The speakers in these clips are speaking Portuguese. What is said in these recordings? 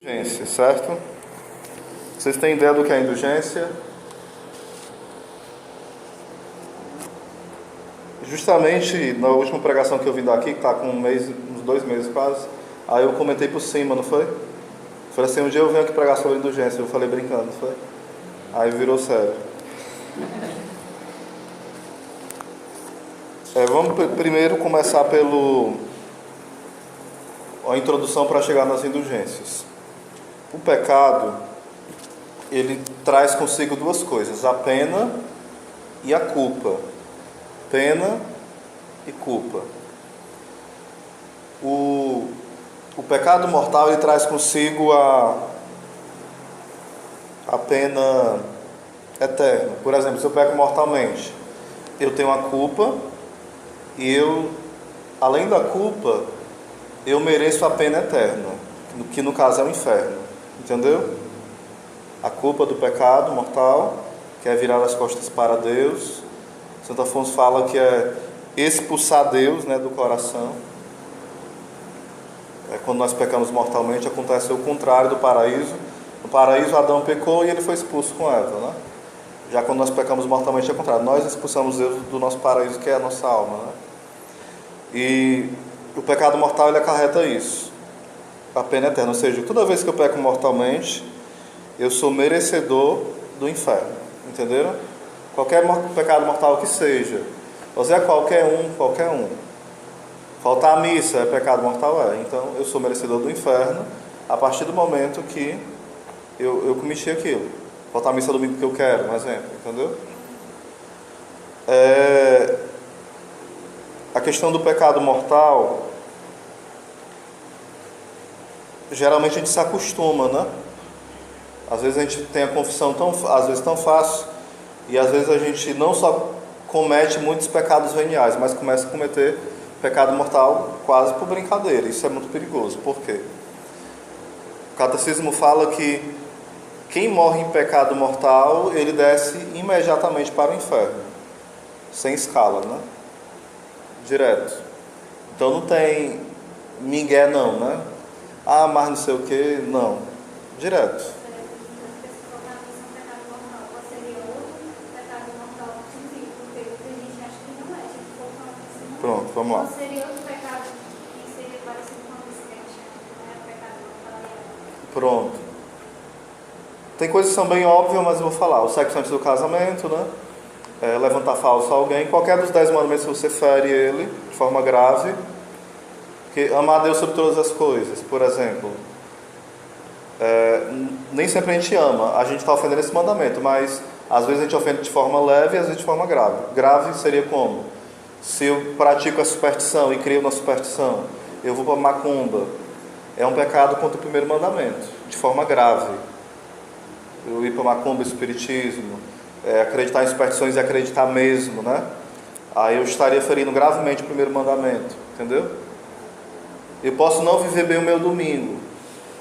Indulgência, certo? Vocês têm ideia do que é indulgência? Justamente na última pregação que eu vim daqui, que está com uns 2 meses quase, aí eu comentei por cima, não foi? Falei assim, um dia eu venho aqui pregar sobre indulgência, eu falei brincando, não foi? Aí virou sério. Vamos primeiro começar a introdução para chegar nas indulgências. O pecado, ele traz consigo duas coisas, a pena e a culpa. Pena e culpa. O pecado mortal, ele traz consigo a pena eterna. Por exemplo, se eu peco mortalmente, eu tenho a culpa e além da culpa, eu mereço a pena eterna, que no caso é o inferno. Entendeu? A culpa do pecado mortal, que é virar as costas para Deus. Santo Afonso fala que é expulsar Deus, né, do coração. Quando nós pecamos mortalmente, acontece o contrário do paraíso. No paraíso, Adão pecou e ele foi expulso com Eva, né? Já quando nós pecamos mortalmente, é o contrário. Nós expulsamos Deus do nosso paraíso, que é a nossa alma, né? E o pecado mortal, ele acarreta isso, a pena eterna. Ou seja, toda vez que eu peco mortalmente, eu sou merecedor do inferno. Entenderam? Qualquer pecado mortal que seja. Ou seja, qualquer um. Faltar a missa é pecado mortal? Então eu sou merecedor do inferno a partir do momento que eu cometi aquilo. Faltar a missa domingo que eu quero, um exemplo. Entendeu? A questão do pecado mortal, geralmente a gente se acostuma, né? Às vezes a gente tem a confissão tão fácil, e às vezes a gente não só comete muitos pecados veniais, mas começa a cometer pecado mortal quase por brincadeira. Isso é muito perigoso. Por quê? O catecismo fala que quem morre em pecado mortal, ele desce imediatamente para o inferno, sem escala, né? Direto. Então não tem migué não, né? Mas não sei o que, não. Direto. Pronto, vamos lá. Seria outro pecado que seria parecido com a viscente, não é pecado mortal. Pronto. Tem coisas que são bem óbvias, mas eu vou falar. O sexo antes do casamento, né? Levantar falso a alguém. Qualquer dos 10 mandamentos você fere ele de forma grave. Porque amar a Deus sobre todas as coisas, por exemplo. Nem sempre a gente ama. A gente está ofendendo esse mandamento, mas às vezes a gente ofende de forma leve e às vezes de forma grave. Grave seria como? Se eu pratico a superstição e crio uma superstição, eu vou para a macumba, é um pecado contra o primeiro mandamento, de forma grave. Eu ir para a macumba, espiritismo, acreditar em superstições e acreditar mesmo, né? Aí eu estaria ferindo gravemente o primeiro mandamento, entendeu? Eu posso não viver bem o meu domingo,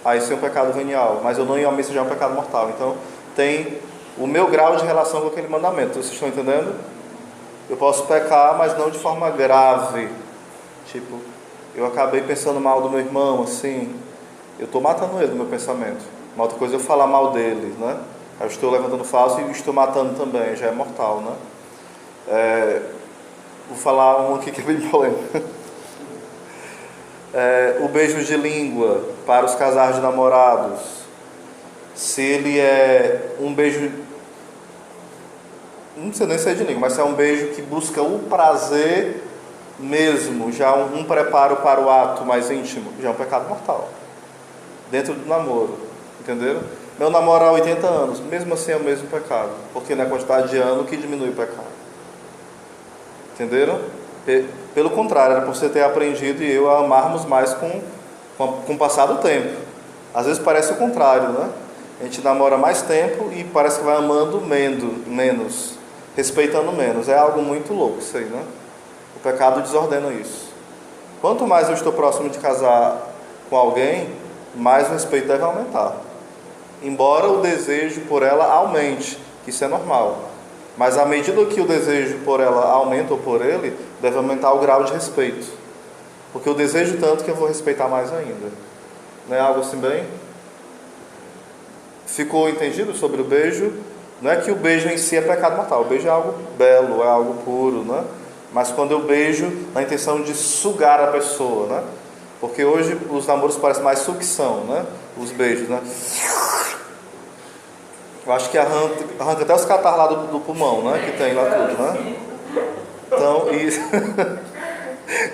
aí isso é um pecado venial, mas eu não ir à missa já é um pecado mortal. Então tem o meu grau de relação com aquele mandamento. Vocês estão entendendo? Eu posso pecar, mas não de forma grave. Tipo, eu acabei pensando mal do meu irmão, assim, eu estou matando ele no meu pensamento. Uma outra coisa é eu falar mal dele, né? Eu estou levantando falso e estou matando também, já é mortal, né? Vou falar um aqui que é bem polêmico. O beijo de língua para os casais de namorados. Se ele é um beijo, não sei nem se é de língua, mas se é um beijo que busca o prazer mesmo, já um preparo para o ato mais íntimo, já é um pecado mortal, dentro do namoro, entenderam? Meu namoro há 80 anos, mesmo assim é o mesmo pecado, porque não é a quantidade de ano que diminui o pecado, entenderam? Pelo contrário, era para você ter aprendido e eu a amarmos mais com o passar do tempo. Às vezes parece o contrário, né? A gente namora mais tempo e parece que vai amando menos, respeitando menos. É algo muito louco isso aí, né? O pecado desordena isso. Quanto mais eu estou próximo de casar com alguém, mais o respeito deve aumentar. Embora o desejo por ela aumente, isso é normal. Mas à medida que o desejo por ela aumenta ou por ele, deve aumentar o grau de respeito. Porque eu desejo tanto que eu vou respeitar mais ainda. Não é algo assim bem? Ficou entendido sobre o beijo? Não é que o beijo em si é pecado mortal. O beijo é algo belo, é algo puro, né? Mas quando eu beijo na intenção de sugar a pessoa, né? Porque hoje os namoros parecem mais sucção, né? Os beijos, né? Eu acho que arranca até os catarros lá do pulmão, né? Que tem lá tudo, né? Então, isso...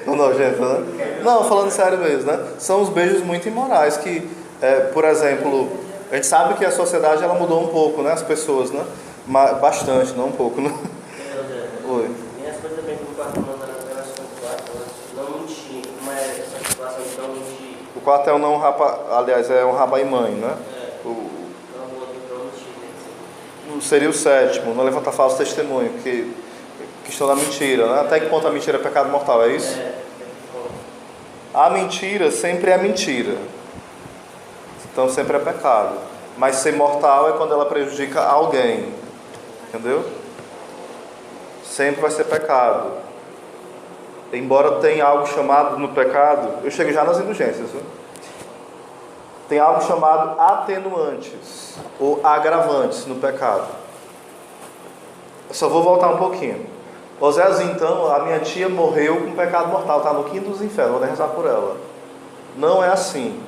Não, nojento, né? Não, falando sério mesmo, né? São os beijos muito imorais que, por exemplo, a gente sabe que a sociedade ela mudou um pouco, né? As pessoas, né? Bastante, não um pouco, né? Oi. E as coisas também que o quarto manda nas relações do quarto, não mentir, como é essa situação de não mentir. O quarto é um não rapa, aliás, é um raba e mãe, né? Seria o sétimo, não levantar falso testemunho, que questão da mentira, né? Até que ponto a mentira é pecado mortal, é isso? A mentira sempre é mentira, então sempre é pecado, mas ser mortal é quando ela prejudica alguém, entendeu? Sempre vai ser pecado, embora tenha algo chamado no pecado, eu chego já nas indulgências, viu? Tem algo chamado atenuantes ou agravantes no pecado. Eu só vou voltar um pouquinho. Osés, então, a minha tia morreu com pecado mortal, está no quinto dos infernos, vou nem rezar por ela. Não é assim.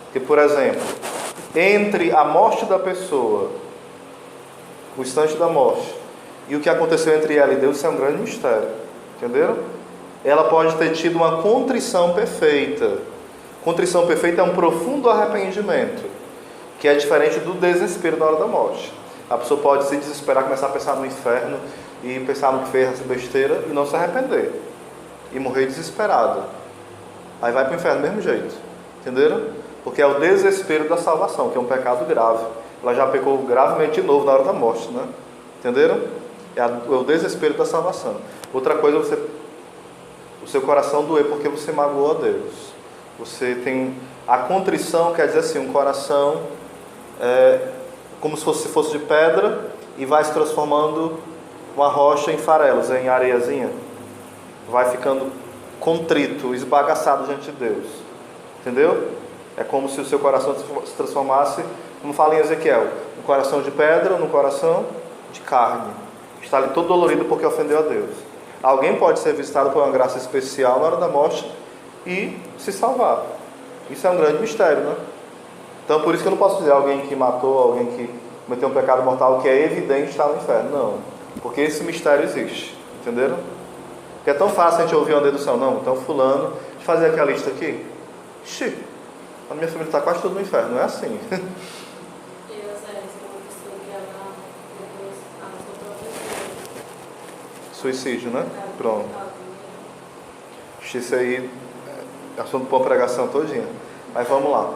Porque, por exemplo, entre a morte da pessoa, o instante da morte, e o que aconteceu entre ela e Deus, isso é um grande mistério. Entenderam? Ela pode ter tido uma contrição perfeita. Contrição perfeita é um profundo arrependimento, que é diferente do desespero na hora da morte. A pessoa pode se desesperar, começar a pensar no inferno e pensar no que fez essa besteira e não se arrepender e morrer desesperado. Aí vai para o inferno do mesmo jeito, entenderam? Porque é o desespero da salvação, que é um pecado grave. Ela já pecou gravemente de novo na hora da morte, né? Entenderam? É o desespero da salvação. Outra coisa é o seu coração doer porque você magoou a Deus. Você tem a contrição, quer dizer assim, um coração como se fosse de pedra e vai se transformando uma rocha em farelos, em areiazinha. Vai ficando contrito, esbagaçado diante de Deus. Entendeu? É como se o seu coração se transformasse, como fala em Ezequiel, um coração de pedra num coração de carne. Está ali todo dolorido porque ofendeu a Deus. Alguém pode ser visitado por uma graça especial na hora da morte e se salvar. Isso é um grande mistério, né? Então por isso que eu não posso dizer alguém que matou, alguém que cometeu um pecado mortal que é evidente estar no inferno. Não, porque esse mistério existe, entenderam? Porque é tão fácil a gente ouvir uma dedução. Não, então fulano, deixa eu fazer aqui a lista aqui. Ixi, a minha família está quase tudo no inferno, não é assim. Suicídio, né? Pronto. Isso aí é assunto para uma pregação todinha. Mas vamos lá.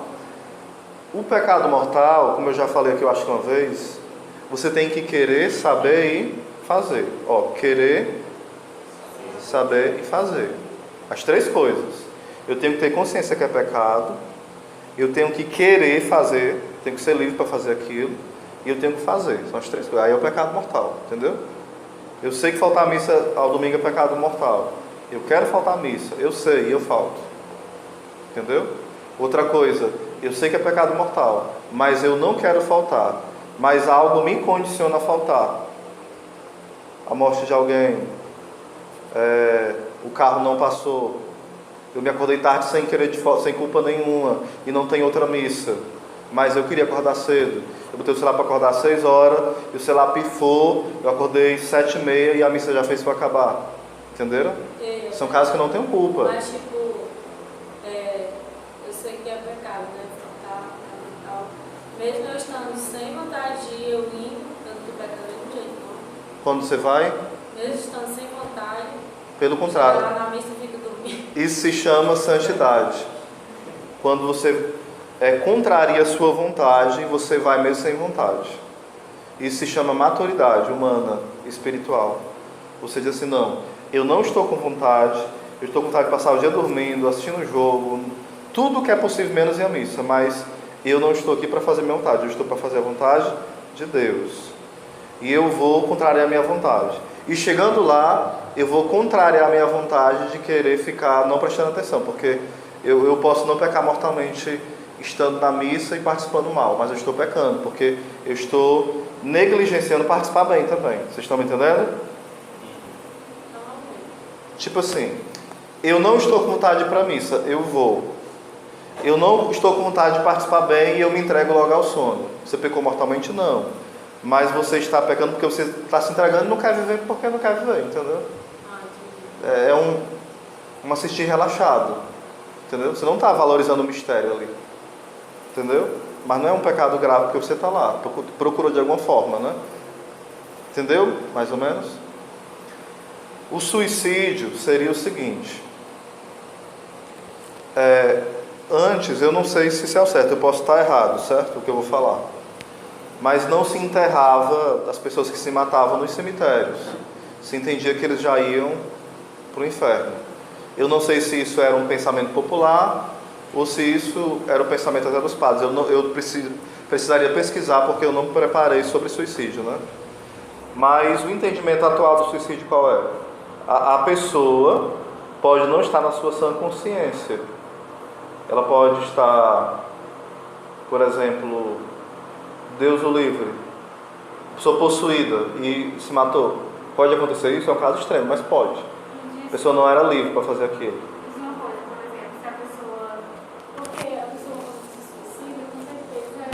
O pecado mortal, como eu já falei aqui, eu acho que uma vez, você tem que querer, saber e fazer. Querer, saber e fazer. As três coisas. Eu tenho que ter consciência que é pecado, eu tenho que querer fazer, tenho que ser livre para fazer aquilo, e eu tenho que fazer. São as três coisas. Aí é o pecado mortal, entendeu? Eu sei que faltar a missa ao domingo é pecado mortal. Eu quero faltar a missa, eu sei, e eu falto. Entendeu? Outra coisa, eu sei que é pecado mortal, mas eu não quero faltar. Mas algo me condiciona a faltar. A morte de alguém, o carro não passou, eu me acordei tarde sem querer, sem culpa nenhuma, e não tem outra missa, mas eu queria acordar cedo. Eu botei o celular para acordar às 6 horas, e o celular pifou, eu acordei 7h30 e a missa já fez para acabar. Entenderam? São casos que eu não tenho culpa. Mas tipo, eu sei que é pecado, né? Faltar, mesmo eu estando sem vontade de ir, eu indo, eu não estou pecando do mesmo jeito, não. Quando você vai? Mesmo estando sem vontade, Pelo contrário. lá na missa fica dormindo. Isso se chama santidade. Quando você contraria a sua vontade, você vai mesmo sem vontade. Isso se chama maturidade humana, espiritual. Você diz assim, não, eu não estou com vontade, eu estou com vontade de passar o dia dormindo, assistindo o jogo, tudo que é possível menos ir à missa, mas eu não estou aqui para fazer minha vontade, eu estou para fazer a vontade de Deus. E eu vou contrariar a minha vontade. E chegando lá, eu vou contrariar a minha vontade de querer ficar não prestando atenção, porque eu posso não pecar mortalmente estando na missa e participando mal, mas eu estou pecando, porque eu estou negligenciando participar bem também. Vocês estão me entendendo? Tipo assim, eu não estou com vontade de ir para a missa, eu vou. Eu não estou com vontade de participar bem e eu me entrego logo ao sono. Você pecou mortalmente? Não. Mas você está pecando porque você está se entregando e não quer viver porque não quer viver, entendeu? É um assistir relaxado, entendeu? Você não está valorizando o mistério ali, entendeu? Mas não é um pecado grave porque você está lá, procurou de alguma forma, né? Entendeu? Mais ou menos. O suicídio seria o seguinte. Antes, eu não sei se isso é o certo, eu posso estar errado, certo? O que eu vou falar. Mas não se enterrava as pessoas que se matavam nos cemitérios. Se entendia que eles já iam para o inferno. Eu não sei se isso era um pensamento popular ou se isso era o pensamento até dos padres. Eu precisaria pesquisar porque eu não me preparei sobre suicídio, né? Mas o entendimento atual do suicídio qual é? A pessoa pode não estar na sua sã consciência. Ela pode estar, por exemplo, Deus o livre, pessoa possuída e se matou. Pode acontecer isso? É um caso extremo, mas pode. A pessoa não era livre para fazer aquilo.